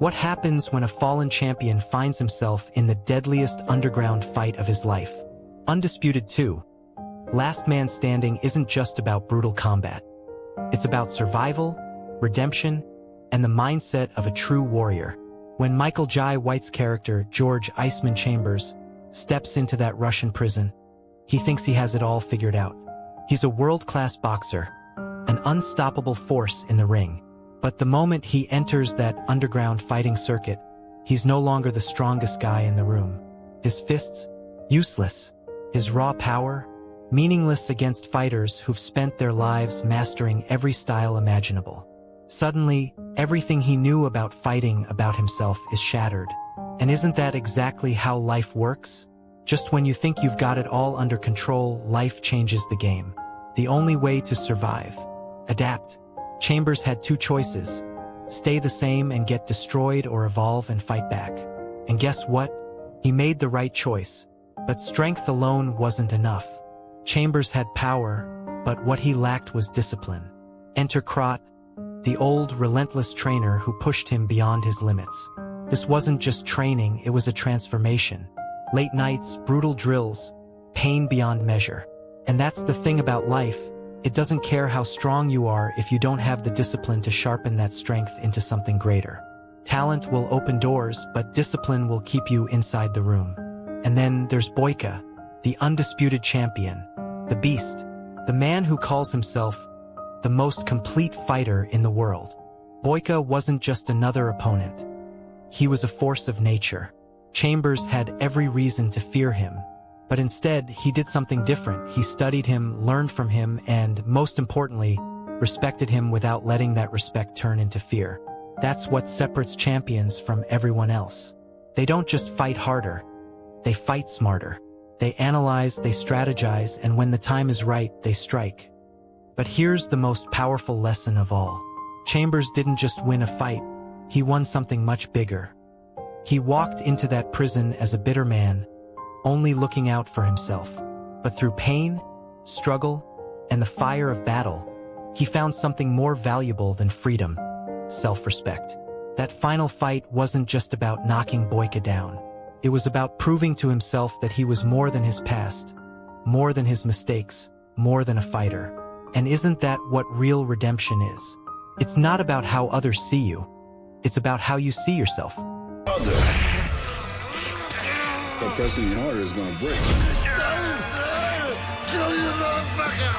What happens when a fallen champion finds himself in the deadliest underground fight of his life? Undisputed 2. Last Man Standing isn't just about brutal combat. It's about survival, redemption, and the mindset of a true warrior. When Michael Jai White's character, George Iceman Chambers, steps into that Russian prison, he thinks he has it all figured out. He's a world-class boxer, an unstoppable force in the ring. But the moment he enters that underground fighting circuit, he's no longer the strongest guy in the room. His fists, useless. His raw power, meaningless against fighters who've spent their lives mastering every style imaginable. Suddenly, everything he knew about fighting about himself is shattered. And isn't that exactly how life works? Just when you think you've got it all under control, life changes the game. The only way to survive. Adapt. Chambers had two choices: stay the same and get destroyed, or evolve and fight back. And guess what? He made the right choice. But strength alone wasn't enough. Chambers had power, but what he lacked was discipline. Enter Krot, the old, relentless trainer who pushed him beyond his limits. This wasn't just training, it was a transformation. Late nights, brutal drills, pain beyond measure. And that's the thing about life. It doesn't care how strong you are if you don't have the discipline to sharpen that strength into something greater. Talent will open doors, but discipline will keep you inside the room. And then there's Boyka, the undisputed champion, the beast, the man who calls himself the most complete fighter in the world. Boyka wasn't just another opponent. He was a force of nature. Chambers had every reason to fear him. But instead, he did something different. He studied him, learned from him, and, most importantly, respected him without letting that respect turn into fear. That's what separates champions from everyone else. They don't just fight harder. They fight smarter. They analyze, they strategize, and when the time is right, they strike. But here's the most powerful lesson of all. Chambers didn't just win a fight. He won something much bigger. He walked into that prison as a bitter man, only looking out for himself. But through pain, struggle, and the fire of battle, he found something more valuable than freedom: self-respect. That final fight wasn't just about knocking Boyka down. It was about proving to himself that he was more than his past, more than his mistakes, more than a fighter. And isn't that what real redemption is? It's not about how others see you. It's about how you see yourself. But pressing you harder is gonna break. Kill you, motherfucker!